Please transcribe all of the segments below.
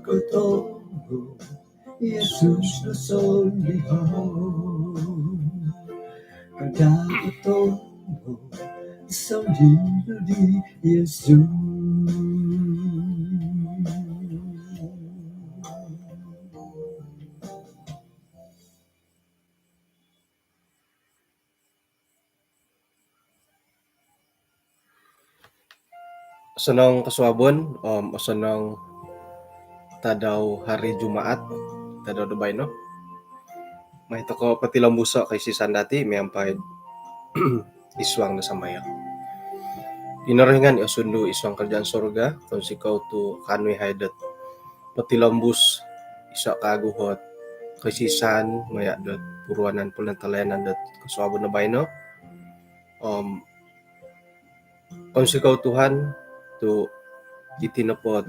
ko to, Jesus na solihon. Kada ko to, isang lindo di Jesus. Sanang kaswabon, sanang tadaw hari Jumaat, tadaw Dubai no. May ko patilang busa kay si Sandati, may ampay iswang na samaya. Inaringan asundo iswang kerjaan surga, kung sikaw to kanwi haidat patilambus isa kaguhot kay si San maya dat puruanan pulang talayanan dat kaswabon na bay no. Kung sikaw Tuhan to itinapot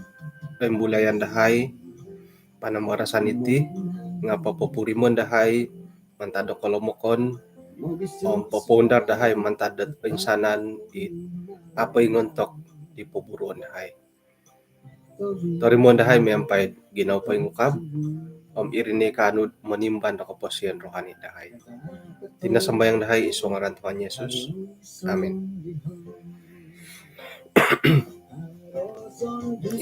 pembulayan dahay panamarasan iti nga papapurimon dahay mantado kolomokon popondar dahay mantadat pensanan it apay ngontok di pupuruan dahay tarimon dahay may ampay ginaw pa ngukab irine kanud manimban na kapasyan rohani dahay tinasambayang dahay iso ngaran Tuhan Yesus. Amen.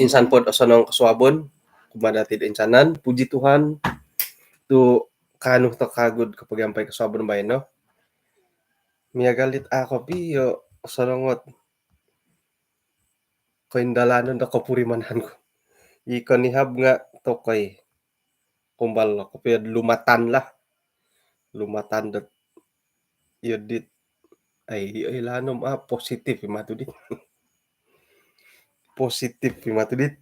Insan pod asanong kaswabon kumadatid insanan puji Tuhan tu kanu to kagud kapag ampay kaswabon bay no. Miagalit ako piyo sarangot koindalanon da kapurimanan ko. Iko nihab nga tokay kumbal ko piyo lumatan lah. Lumatan dat yodit ay lanom positif matudit. Positif matudit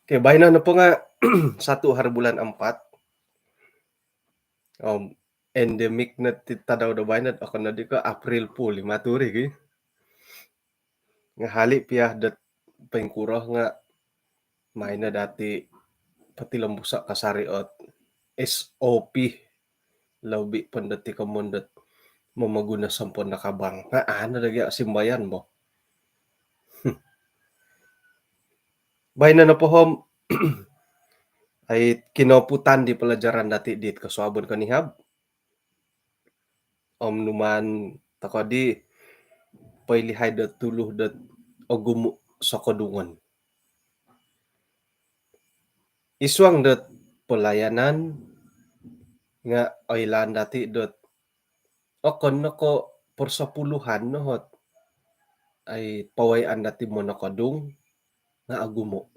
Okay, bahay na po nga 1 hari bulan 4. Endemic na titadaw da bahay na ako na di ko April po 5 turi nga hali piyah dat pengkurah nga may na dati patilambusa kasariot SOP labi pandati kamundat mamaguna sampon nakabang nga ano dagya simbayan mo. Bahay na po hom ay kinoputan di pelajaran dati dit kaswabon kanihab. Numan takodi pailihay dat tuluh dat ogumu sa kodungon. Iswang dat pelayanan nga ailan dati dat okon nako persapuluhan nohot ay pawayan dati mo nakadung nga agumo.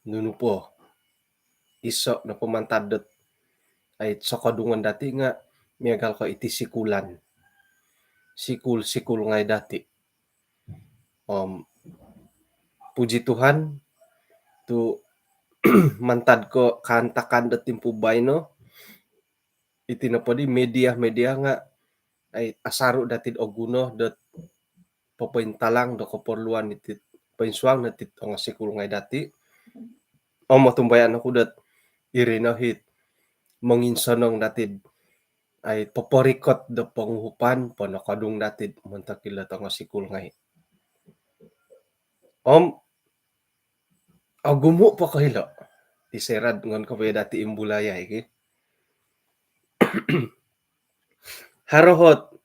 Nuno po iso na pumantadet ay sa kadungan dati nga miagal ko iti sikulan. Sikul ngay dati. Puji Tuhan tu mantad ko kantakan dat timpubay no. Iti na podi media nga ay asaro datid oguno dat papaintalang do keperluan iti painsuang natit ang sikul ngay dati. Matumbayan ako dat irinahit manginsanong datid ay paparikot da panguhupan panakadung datid mantakila nga sikul ngay. Agumo pa kahila. Iserad ngon ka dati imbulaya iki. Harohot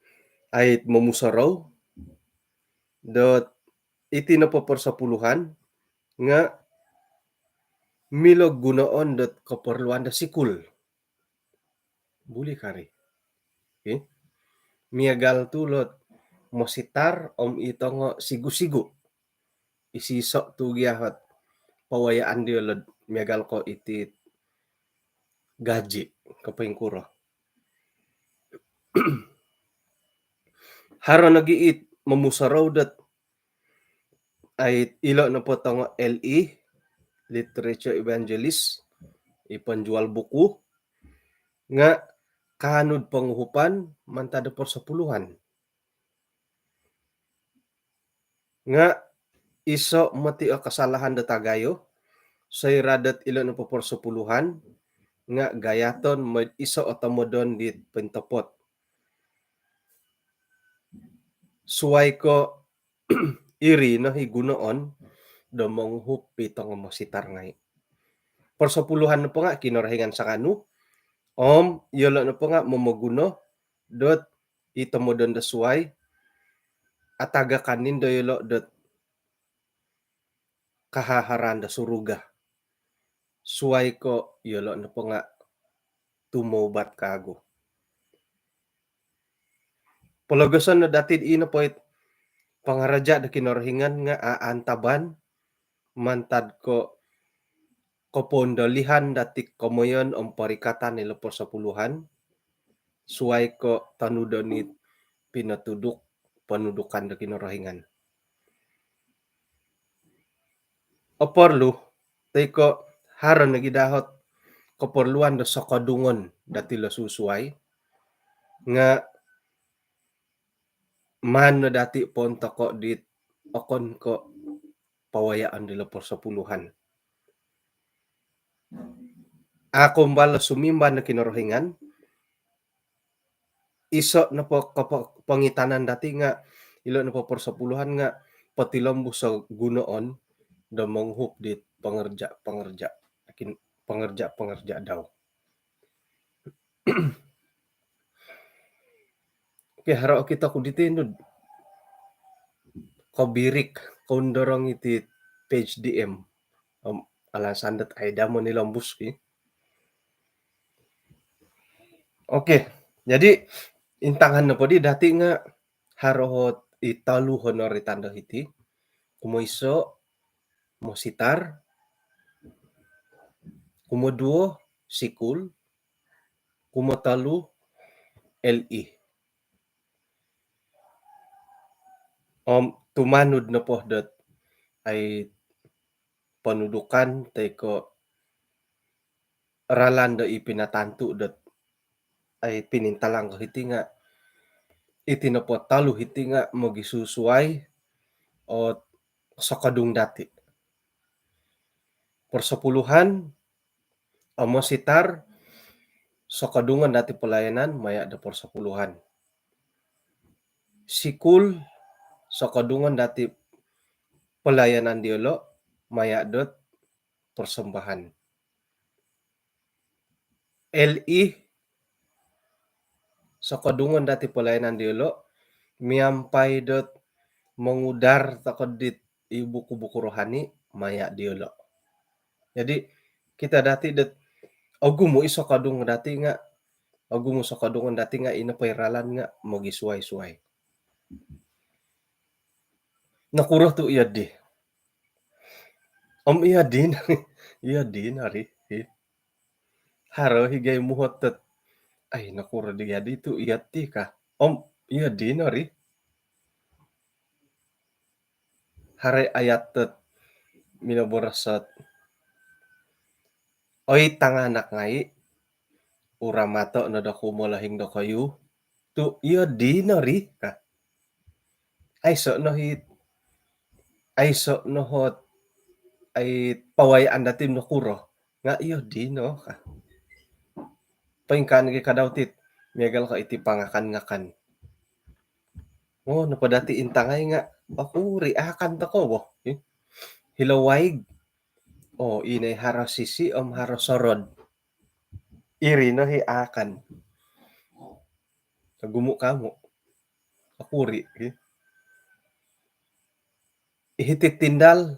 ay mamusaraw dot iti na paparsapuluhan nga milog gunoon dot kaperluan da sikul. Buli kari. Okay? Miagal tulot mositar ito nga sigu-sigu. Isisok tugiahat pawayaan diolod miagal ko iti gaji kapingkuro. Haro nagiit mamusaraw dat ay ilo na po nga LE Literature Evangelist ipanjual buku nga kanud panguhupan mantada por sa puluhan nga iso mati kasalahan da tagayo say radat ilo na po por sa puluhan nga gayaton may iso otamodon dit pentapot suway ko iri no higunoon domong hup pitong mo sitar ngai. Persepuluhan no po nga kinorahingan sa kanu, yolo no po nga momoguno, dot ito mo don da suway, ataga kanin do yolo dot kahaharan da suruga. Suway ko yolo no po nga tumobat kago. Pologosan no datid ino po pangaraja da kinorahingan nga aantaban mantad ko kopondolihan datik komoyon parikatan nila por sapuluhan suway ko tanudon ni pinatuduk panudukan da kinorahingan. Oporlu tay ko haron nagidahot kaporluan da sakadungon dati la susuway nga man na dati ponta ko dit okon ko pawayaan nila por sapuluhan. Ako mbala sumimba na kinorahingan iso na po pangitanan dati nga ilo na po por sapuluhan nga patilambo sa gunoon da manghup dit pangerja daw. Kaya haro kita ko dito yun kabirik kondorong iti page DM alasan dat ay damo nilang buski. Okay, jadi intangan na po di dati nga harohot italuhon no ritando iti kumoiso mositar kumoduo sikul kumotalu LE. Tumanud na po dot ay panudukan tay ko ralan da ipinatantu dot ay pinintalang ko hiti nga iti na po talu hiti nga magisusuway o sakadung dati. Por sapuluhan amo sitar sakadungan dati pelayanan maya da por sapuluhan. Sikul sakadungan dati pelayanan diolo maya dot persembahan. LE sakadungan dati pelayanan diolo miampai dot mengudar takod dit ibuku-buku rohani maya diolo. Jadi kita dati dot agumo iso kadung dati nga agumo sa kadungan dati nga ina pairalan nga magisuway-suway. Nakuroh tu iya di. Iya din. Iya din hari. Haro higay muhot tat ay nakuro di yadi tu iya ti ka. Iya din hari. Hare ayat tat minaborasat. Oy tanganak ngai uramato na da kumolahing da kayu. Tu iya din hari ka. Ay so no hit. Ay so no hot. Ay pawayaan datim no kuro. Nga iyo din no ka. Paingkan kay kadawtit. Megal ka iti pangakan-ngakan. Napadati intangay nga. Bakuri, akan ta ko bo. Hilawayg. Inay haro sisi haro sorod. Iri no hi akan. Kagumo kamo. Bakuri. Ihitit tindal.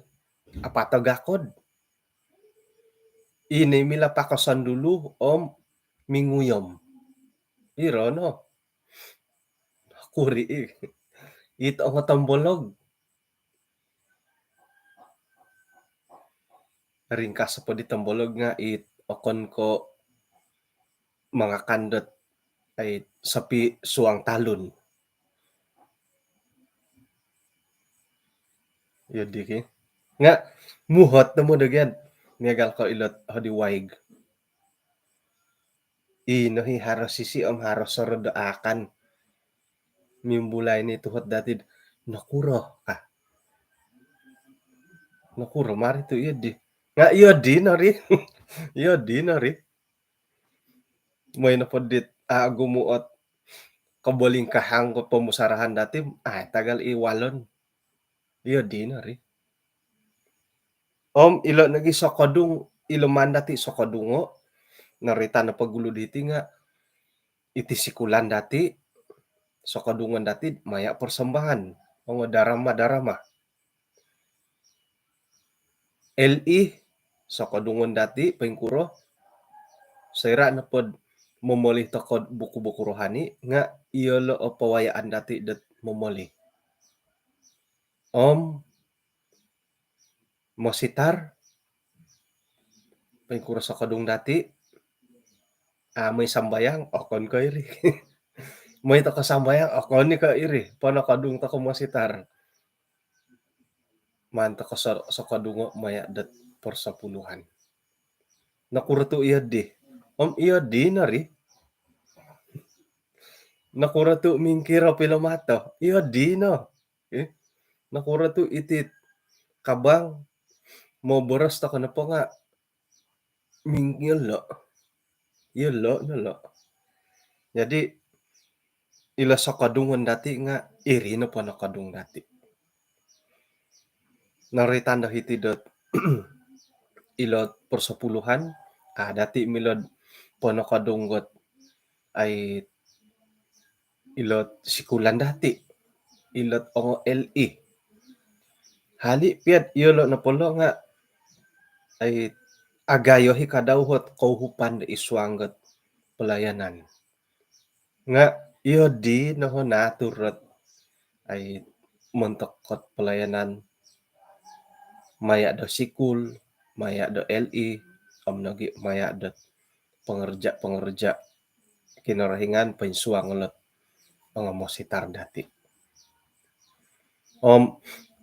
Apatagakod. Inay mila pakasan dulu minguyom. Iro no. Bakuri. Ito ang tambolog. Ringkas po di tambolog nga okon ko mga kandot ay sapi suang talon. Yun di nga muhot na mo dagyan. Megal ko ilot hodiwaig. Ino hi haro sisi haro sorod akan. Mimbulay ni tuhot dati nakuro ka. Nakuro mari tu iya di. Nga iya di nari. Iya di nari. May napodit gumuot kaboling kahang ko pamusarahan dati tagal iwalon. Iya di na ri. Om ilo nagi sokodung ilo mandati sokodungo narita na pagulo diti nga iti sikulan dati sokodungan dati maya persembahan ongo darama LI sokodungan dati pengkuro sera na pod momolih toko buku-buku rohani nga iyo lo o pawayaan dati dat momolih. Om mositar pengkuro sokodung dati may sambayang okon ko iri. May to kasambayang okon ni ka iri pono kadung to ko mositar. Manta ko sa kadungo maya dat persapuluhan. Nakurto iya di. Om iya di na ri. Nakurto mingkira pilomato. Iya di no. Eh? Nakurto itit kabang mo boros to na po nga mingil lo. Iya lo no lo. Jadi ila sa kadungon dati nga iri na po na kadung dati. Naritanda hiti dot ilot persepuluhan dati milod pono kadunggot ay ilot sikulan dati ilot ongo LI hali piat yolo na polo nga ay agayo hi kadauhot kauhupan da iswanggot pelayanan nga iyo di naho naturot ay mentokot pelayanan maya do sikul maya do LI nagi maya do pengerja kinarahingan pensuang ulat mositar dati.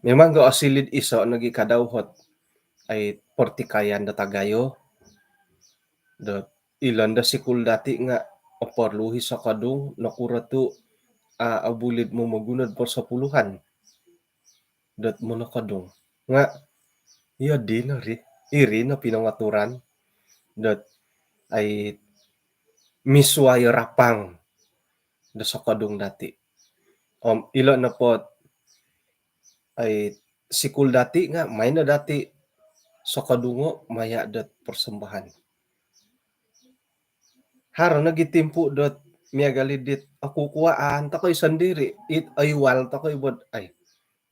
Memang go asilid iso nagi kadauhot ay portikayan da tagayo da ilan da sikul dati nga oporluhi sa kadung nakura tu abulid mo magunad por sa puluhan dat mo na kadung nga iya di na ri iri na pinangaturan dat ay miswayo rapang da sa kadung dati. Ilo na pot ay sikul dati nga may na dati sa kadungo maya dat persembahan. Haro nagitimpo dot miagalidit aku kuaan takoy sandiri it aywal takoy bod ay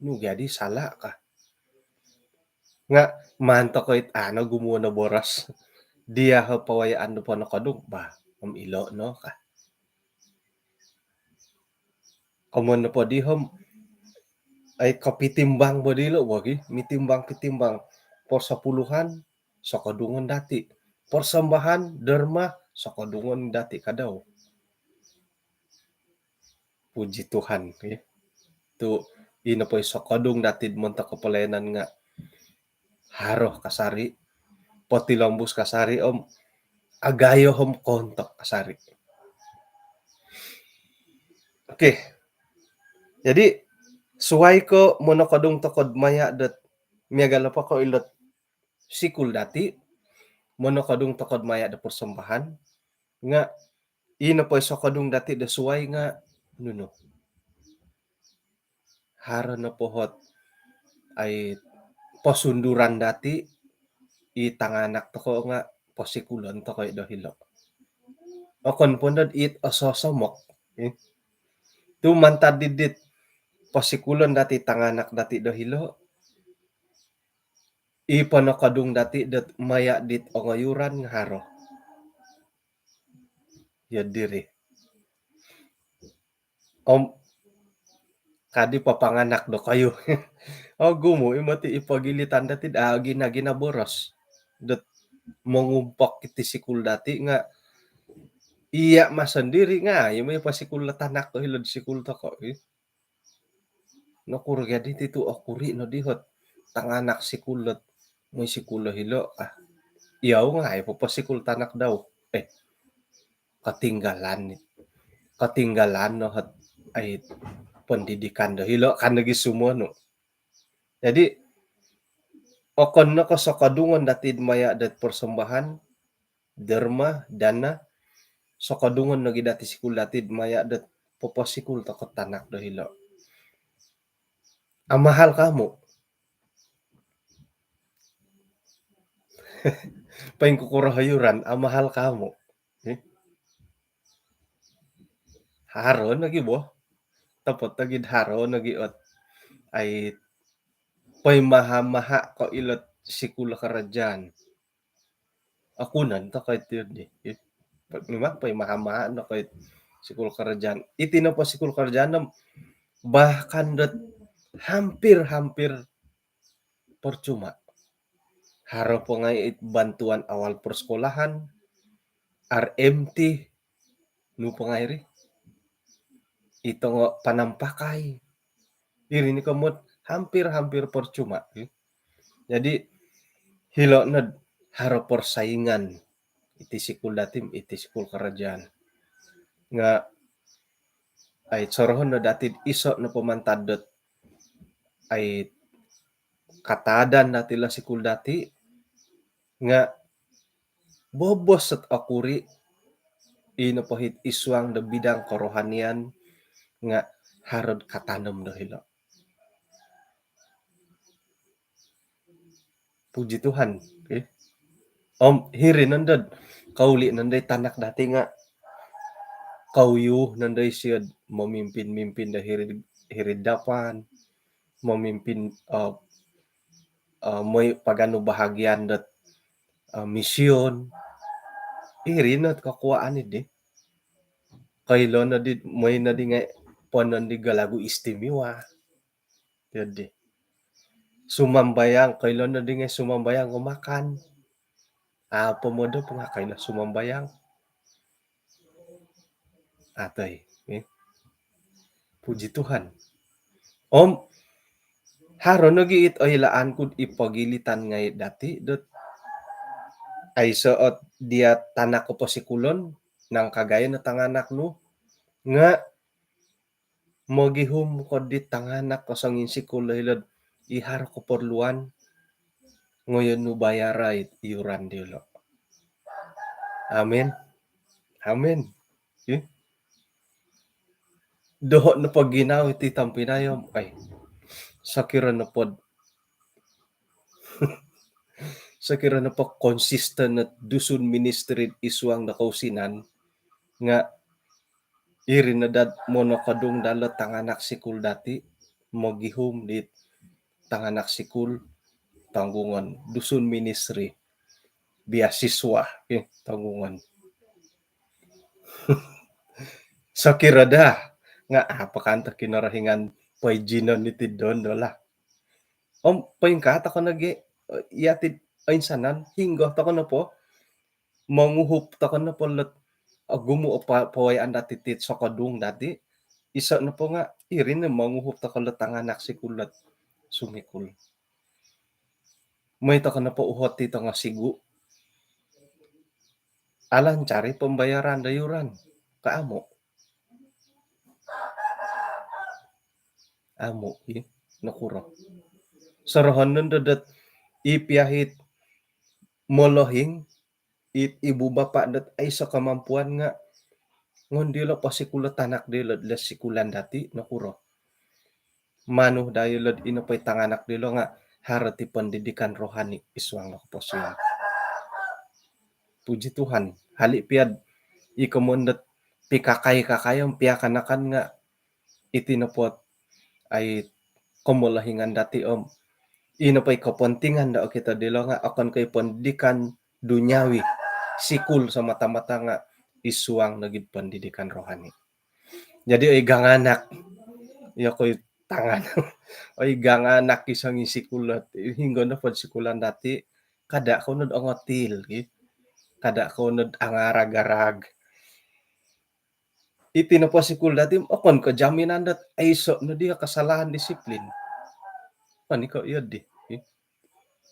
no jadi sala ka. Nga man takoy gumuo na boras. Dia ha pawayaan do po na kadung ba ilo no ka. Komon na po di hom ay kapitimbang bodilo wagi mitimbang por sapuluhan sa kadungon dati. Persembahan derma sa kadungon dati kadaw. Puji Tuhan ya. Tu ina po sa kadung dati monta kapalayanan nga haroh kasari potilambus kasari agayo hom kontok kasari. Oke. Jadi suway ko mono kadung tokod maya dat miagala pa ko ilot sikul dati mono kadung tokod maya da persembahan nga ina po sa kadung dati da suway nga nuno. Haro na pohot ay posunduran dati itanganak to ko nga posikulon to koy dahilo. Okon pondod it ososomok. Tu mantad didit posikulon dati tanganak dati dahilo. Ipanakadung dati dat maya dit ongayuran nga haro. Ya diri. Kadi papanganak do kayo. Gumo imati ipagilitan dati gina boros. Dat mangumpak iti sikul dati nga iya masandiri nga yung may pasikul na tanak to hilod sikul to ko. Nakurga diti tu okuri no dihot tanganak sikulot may sikulo hilo iyaw nga ay papasikul tanak daw katinggalan no hat ay pendidikan do hilo kan lagi semua no. Jadi okon na ko sa kadungon dati maya dat persembahan derma dana sa kadungon nagi dati sikul dati maya dat papasikul to tanak do hilo. Ang mahal kamo. Paing kukurahayuran, ang mahal kamo. Eh, haron lagi boh. Tapos tagid haron lagi ot ay pay maha-maha ko ilot sikula karajan. Akunan ta kahit yun eh. Memang pay maha-maha na kahit sikul karajan. Iti na pa sikul karajan na bahkan dat hampir-hampir percuma. Haro po nga bantuan awal persekolahan, RMT, no po nga iri. Ito nga panampakay. Iri ni kamot hampir-hampir percuma. Jadi hilo na haro persaingan iti sikul datim iti sikul karajan. Nga ay sorohon na dati iso na pamantadot ay katadan dati la sikul dati nga bobos at akuri inapahit iswang da bidang korohanian nga harod katanom do hilo. Puji Tuhan. Okay? Hiri nandad kauli nanday tanak dati nga kauyu nanday siya memimpin-mimpin da hiridapan, memimpin may pagano bahagian dat misyon. Iri na kakuaan idi. Kailo na di may na di nga ponon di galagu istimewa. Jadi sumambayang kailo na di nga sumambayang kumakan. Pomodo po nga kailo sumambayang. Atay. Puji Tuhan. Haro nagiit o hilaan kud ipagilitan ngay dati dot ay soot dia tanak ko po si kulon nang kagaya na tanganak no nga mogihum ko di tanganak ko sangin si kulilod iharo ko porluan ngayon no bayaray iuran dilo. Amen. Amen. Doho na pag ginaw iti tampinayom ay sakira na pod sakira na po consistent at dusun ministry iswang na kausinan nga iri na dad mono kadung dalo tanganak sikul dati mogihum dit tanganak sikul tanggungan dusun ministry biasiswa tanggungan sakira da nga apakanta kinarahingan pay ginon ni tidon dola paingkat ako nagi yatid ainsanan hinggo ta ko na po manguhup ta ko na po gumu pa pawayaan dati tit sa kadung dati isa na po nga irin na manguhup ta ko tanganak sikulat sumikul may ta ko na po uhot tito nga sigu alan cari pembayaran dayuran kaamo amo nakuro sarahan nun dadat ipiyahit molohing ibu bapak dat ay sa kamampuan nga ngon dilo pasikula tanak dilo las sikulan dati nakuro manuh dayo lod inapay tanganak dilo nga harati pendidikan rohani iswang nakapasya. Puji Tuhan hali piad ikamundat pikakay-kakayang piyakanakan nga itinapot ay kumulahingan dati inapay kapentingan da kita dilo nga akan kay pendidikan dunyawi sikul sa mata-mata nga iswang nagid pendidikan rohani. Jadi ay ganganak yakoy tangan ay ganganak isang isikulat hinggo na pod sikulan dati kada ko nod angotil kada ko nod angarag-arag itinapo sikul dati akon ko jaminan dat ay so no dia kasalahan disiplin pani ko yun di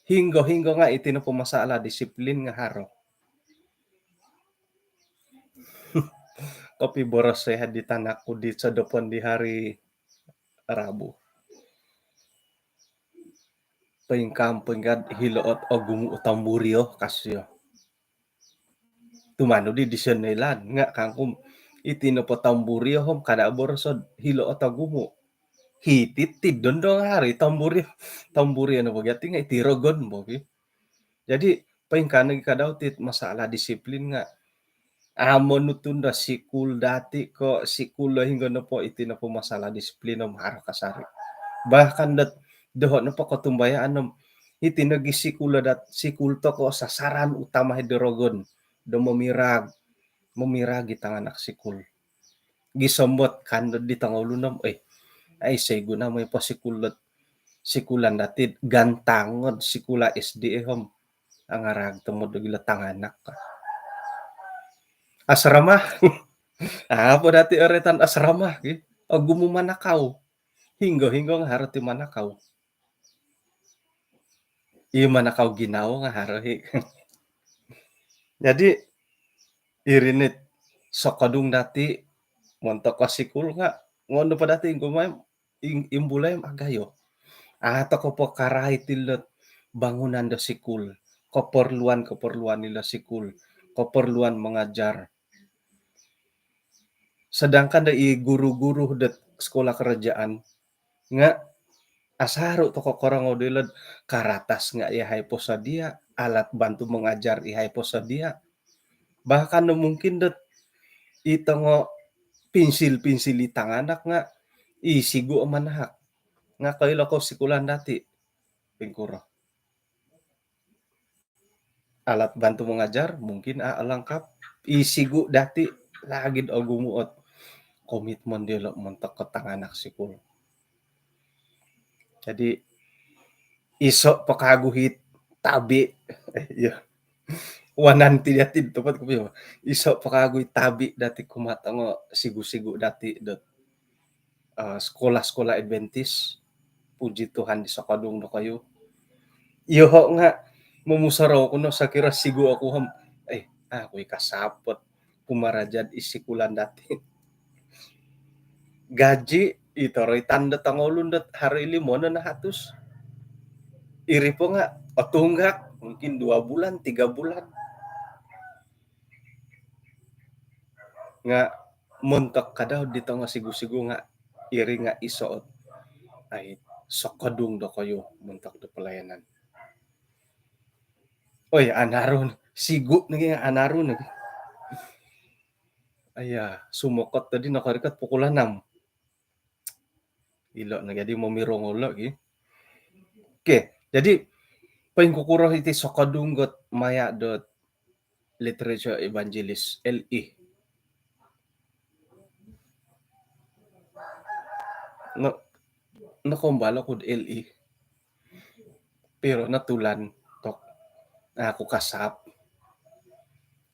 hinggo nga itinapo masala disiplin nga haro kopi boros sehat di tanak ko di sa depan di hari Rabu pengkampeng gad hiloot o gumu tamburio kasyo tumano di Disneyland nga kangkum itinapo tamburio hom kada borosod hiloot o gumu hitit tidon dong hari tamburi ano bagati nga itirogon bogi. Jadi paingkan lagi kadau tit masalah disiplin nga. Amon nutunda sikul dati ko sikul hingga na po iti na po masalah disiplin no maharo kasari. Bahkan doho na po katumbayaan no iti nagi sikul to ko sasaran utama hidrogon do memirag itangan anak sikul. Gisomot kan di tangolo nam ay sego na may pasikulat sikulan dati gantangod sikula SD hom ang arag tumod gila tanganak ka. Asrama po dati oretan asrama o gumumanakaw hinggo nga haro ti manakaw. Manakaw ginaw nga haro Jadi irinit sakadung dati montok ka sikul nga ngono pa dati gumay imbulay agayo. Ato ko po karay tilot bangunan do sikul. Keperluan nila sikul. Keperluan mengajar. Sedangkan dari guru-guru dat sekolah kerajaan nga asaro to korang odilad karatas nga ihay po sa dia, alat bantu mengajar ihay po sa dia. Bahkan no mungkin dat ito nga pinsil-pinsil itanganak nga isigo manahak. Nga kayo ko sikulan dati. Pingkuro. Alat bantu mengajar mungkin alangkap isigo dati lagid o gumuot komitmen dia montok ketanganak sikul. Jadi iso pakaguhit tabi ya wanan ti dati tempat ko iso pakaguhit tabi dati kumatango sigu-sigu dati sekolah-sekolah Adventist puji Tuhan di sakadung do kayo iyo nga memusaraw kuno sa kira sigu ako ham ako kasapot pumarajad isikulan dati gaji itoroy tanda tangolun dat hari limon na hatus iri po nga tunggak mungkin 2 bulan 3 bulan nga montok kadaw dito nga sigu-sigu nga iri nga isoot ay sakadung do kayo montok do pelayanan. Oy anaron sigu naging anaron sumokot tadi nakarikat pukul 6. Ilo na jadi mamirong ulo Oke, jadi paingkukuro iti sakadung got maya dot literature evangelist LE. No nakumbalo kod LE. Pero natulan tok ako kasap.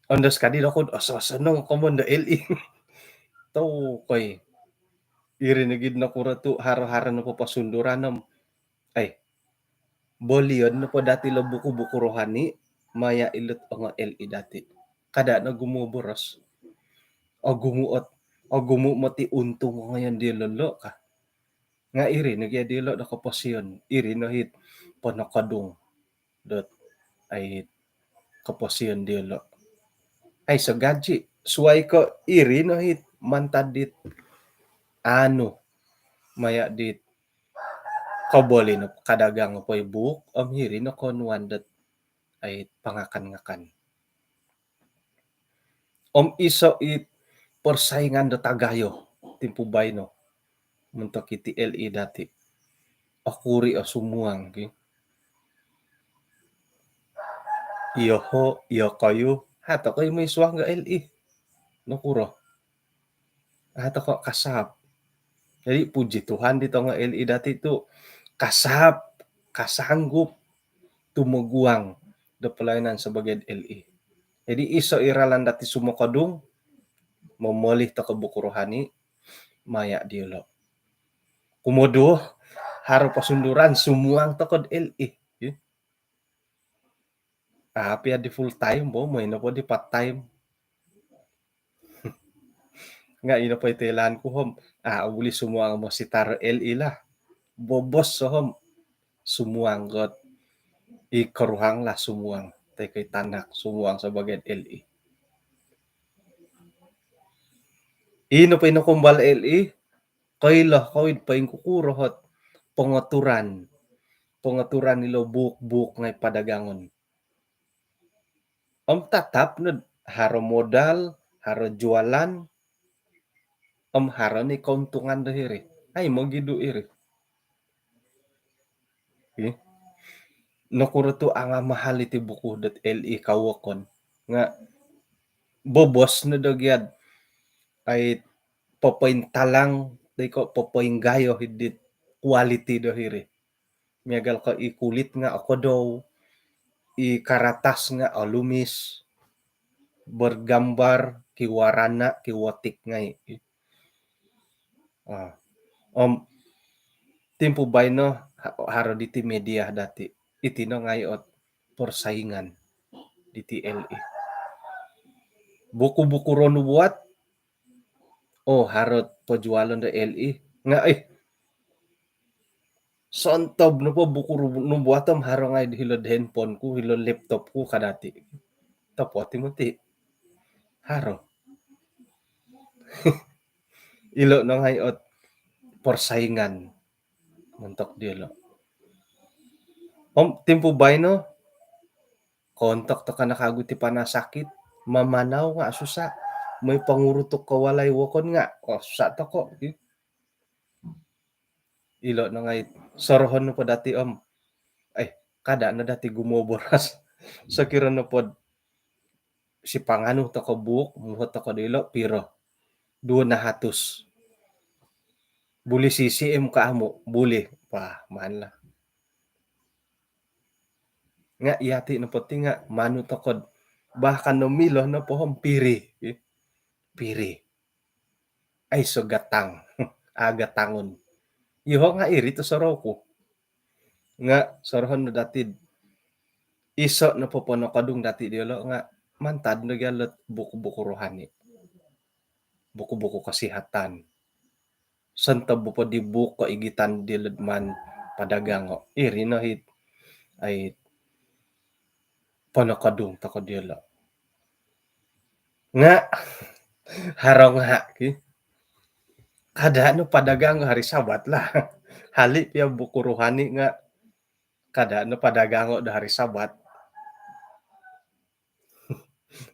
Ondos kadi ako asasanong komando LE. Tau koy irinigid na kuratu haro-haro na po pasunduranam bolion na po dati lo buku-buku rohani maya ilot nga LE dati kada na gumuboros o gumuot o gumumati untung ngayon di lolo ka nga iri nagya dilo na kaposyon iri no hit panakadung dot ay kaposyon dilo ay so gaji suway ko iri no hit mantadit maya dit kaboli no kadagang po book hiri no konwan dat ay pangakan-ngakan. Iso it persaingan do tagayo timpubay no muntok iti LE dati. Akuri o sumuang iyo kayo hato kayo may suwang ga LE no kuro hato ko kasap. Jadi puji Tuhan dito nga LE dati itu kasanggup tumuguang do pelayanan sebagai LE. Jadi iso iralan dati sumokadung memolih to kebuku rohani maya dialog. Kumodo haro pasunduran sumuang to kod LE. Tapi di full time mo ino po di part time. Nga ino po itelan ko hom uli sumuang mo si tar LE lah. Bobos so hom sumuang got ikaruhang lah sumuang kay tanak sumuang sa bagian LE. Ino pa ino kumbal LE Kailah kawid paing kukurohot pengaturan nilo buk ngay padagangon. Tatap na haro modal, haro jualan, haro ni keuntungan dahiri. Ay mo gidu iri. Eh? Nakuro to ang mahal iti buku.li kawakon. Nga bobos na dagyad ay papain talang ko papain gayo hidit quality dahiri. Miagal ka ikulit nga ako daw ikaratas nga alumis bergambar kiwarana kiwatik ngay. Tempo bay no haro diti media dati iti no ngayot persaingan diti LE. Buku-buku rono buat harot pajualan da LE nga sontob no po buku no buatom haro ngay hilod handphone ko hilod laptop ko kadati. Tapoti mo ti haro. Ilo no ngayot persaingan mentok dilo. Tempo bay no kontak to ka nakaguti panasakit mamanaw nga susa may pangurutok kawalay wakon nga susa to ko ilo na ngay sorohon no po dati kada na dati gumoboras sa kira no po si pangano to ko buok muhot to ko dilo piro 200 buli CCM ka amo buli pa man la nga yati no poti nga manu to ko bahkan no milo no pohom piri ay so gatang agatangon iho nga iri to soroko nga sorohon no dati iso na popono kadung dati dilo nga mantad no galot buku-buku rohani buku-buku kesehatan santab po di buku igitan dilid man padagango iri no hit ay panakadung tako dilo nga harong ha kada no padagang hari sabat lah hali pia buku rohani nga kada no padagango da hari sabat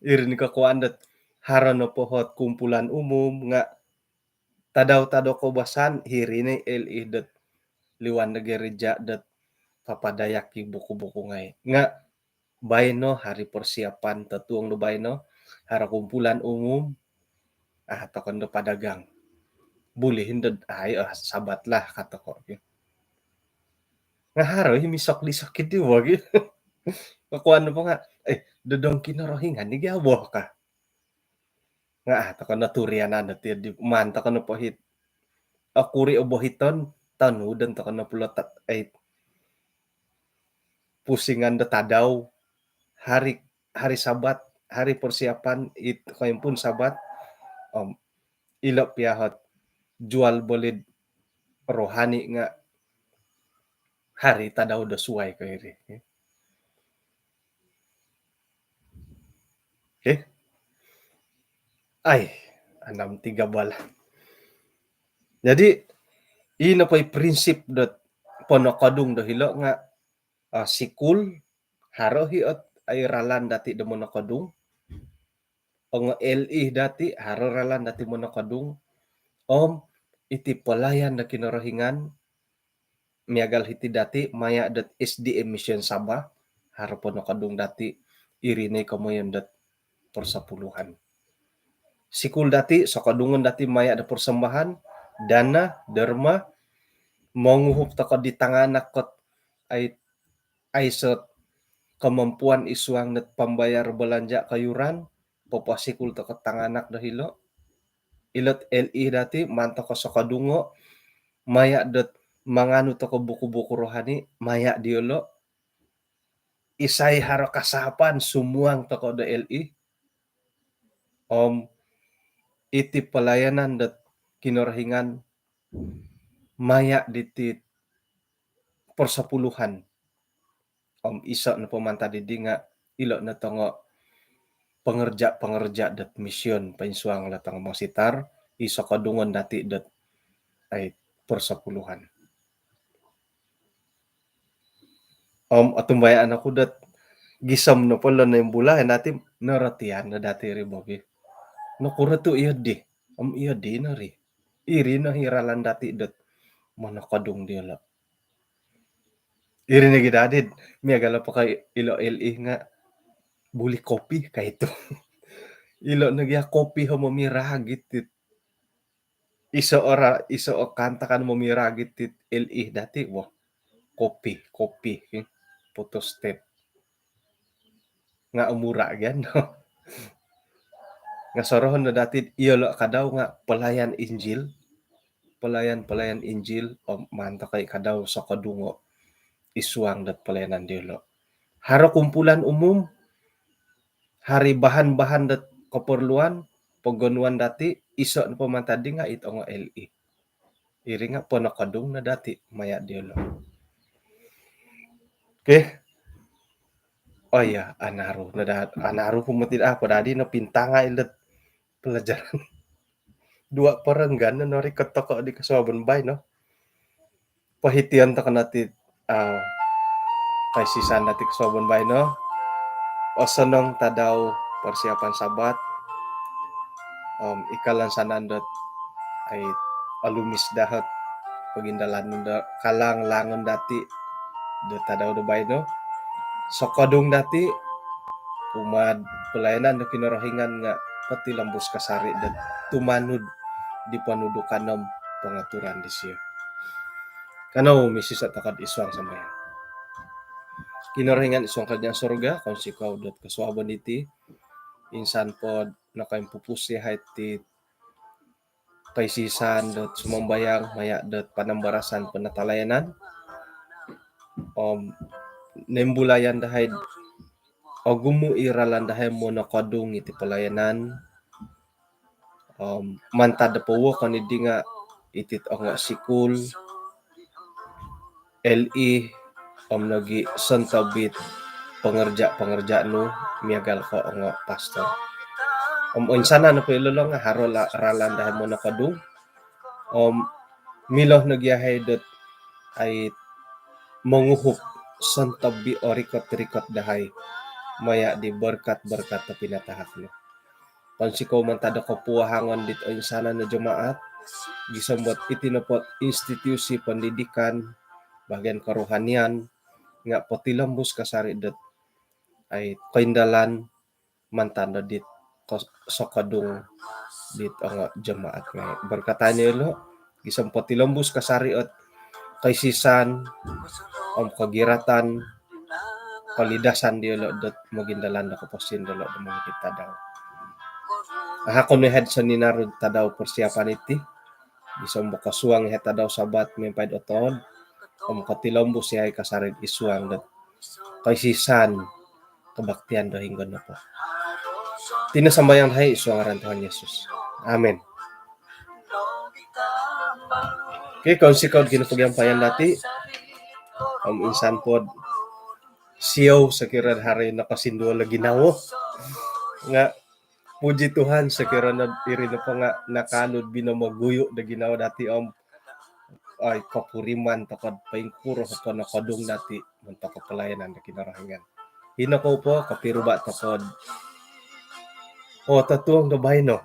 irin kakuandat haron no pohot kumpulan umum nga tadaw ko basan hirine LE dat liwan na gereja dat papadayaki buku-buku ngay nga bayno hari persiapan tatuang no bayno hara kumpulan umum takon do padagang bulihin dad sabat lah kata ko nga haro himisok lisakit di wag kakuan no po nga dodong kinorohingan ni gawo ka nga takon naturianan dati di man takon no pohit akuri obohiton tanudan takon no pulot pusingan da tadaw hari sabat hari persiapan itu kayong pun sabat ilo piyahot jual bolid rohani nga hari tadaw da suway ko iri ay 6 bala jadi ino pa'y prinsip dot ponokadung do hilo nga sikul haro hiot ay ralan dati do monokadung o LE dati haro ralan dati monokadung iti palayan na kinorohingan miagal hiti dati maya dat SDM mission Sabah haro ponokadung dati irine kamoyon dat persapuluhan sikul dati sakadungon dati maya da persembahan dana derma manguhup takod di tanganak kot ay sot kemampuan isuang net pambayar belanja kayuran papasikul takod tanganak dahilo ilot LE dati manto ko sakadungo maya dot manganu toko buku-buku rohani maya diolo isay haro kasapan sumuang toko do LE iti pelayanan dot kinorohingan maya diti persapuluhan iso na pamanta didi nga ilo na tongo pengerja dat mission painsuang latang masitar iso kadungon dati dat ay persapuluhan. Atumbayaan ako dat gisam na pala na yung bulahan natin naratihan na dati rin babi. Nakura to iya di. Iya di na rin. Iri na hiralan dati dat manakadong dia la. Iri na gidadid. Miyagala pa kay ilo LE nga buli kopi kay ito. Ilo nagya kopi ho mamiragit tit. Iso o kanta kan mamiragit tit LE dati wo. Kopi. Photo step. Nga umura yan no. Nga sorohon na dati ilo kadaw nga pelayan Injil. Pelayan Injil o manta kay kadaw sa kadungo. Isuang dat pelayanan dilo. Haro kumpulan umum. Hari bahan-bahan dat keperluan pagganuan dati iso na pamantadi nga ito nga LE. Iri nga po nakadung na dati maya dilo. Okay. Oh ya, anaro pumatid ako dadi na pintanga ilat pelajaran. Dua perenggan na nari ketoko di kasawaban bay no. Pahitian ta kanati paisisan nati kasawaban bay no. O senong tadaw persiapan sabat. Ikalan sanandot ay alumis dahat pagindalan da kalang langon dati da tadaw da bay no. So kadung dati kumad pelayanan da kinarahingan nga pati lambos kasari da tumanud di panudukanom pangaturan di siya. Kanaw misis at takad iswang sa maya. Kinarahingan iswang kanyang surga kung si kaudat kaswaban iti insan pod nakaimpupusi ti paisisan dot sumambayang maya dot panambarasan panatalayanan nembulayan dahil o gumuiralan dahil mo nakadung iti palayanan mantad po kanidi nga itit nga sikul LE nagi santabit pangerja no miagal ko nga pastor insana na po ilolo nga haro ralan dahil mo nakadung miloh nagyahay dot ay manguhop santabi o rikot dahay maya di berkat na pinatahak no. Pansikaw man tada kapuahangan dito insana na jemaat gisambot itinapot institusi pendidikan bagian kerohanian nga potilambus kasari det ay kaindalan mantanda dit sokadung dit nga jemaat nga berkatanya lo gisambot tilambus kasari at kaisisan kagiratan palidasan dia lo dot magindalan na kaposin dalo da mga kita daw. Hakon ni head sa ninarod tadaw persiapan iti bisong kasuang heta daw sabat mempay otod katilombo siya ay kasarid isuang dot kaisisan kabaktian do hinggon na po. Tinasambayang hay isuang aran Tuhan Yesus. Amen. Okay, kung si Kaud ginapagyampayan dati insan pod siyaw sa kirad hari nakasindo lagi nawo nga puji Tuhan sa kirad iri na pa nga nakanod binamaguyo na ginawa dati ay kapuriman takad paingkuro sa nakadung dati munta ka pelayanan na kinarahingan hinako po kapiruba takad tatuang dabay no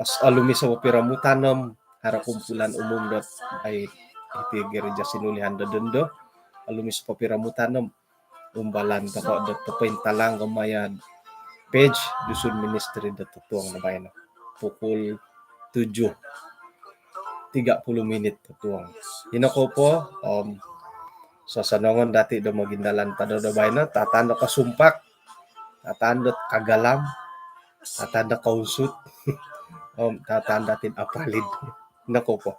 as alumi sa piramutanom hara kumpulan umum dot ay iti gereja sinulihan dodondo alumis papiramutanam umbalan tako dot paintalang gamayan page dusun ministry dot tuang na bayan pukul 7:30 tuang hinako po sa sanongon dati do magindalan pa do bayan tatanda kasumpak tatanda kagalam tatanda kausut tatanda tin apalid hinako po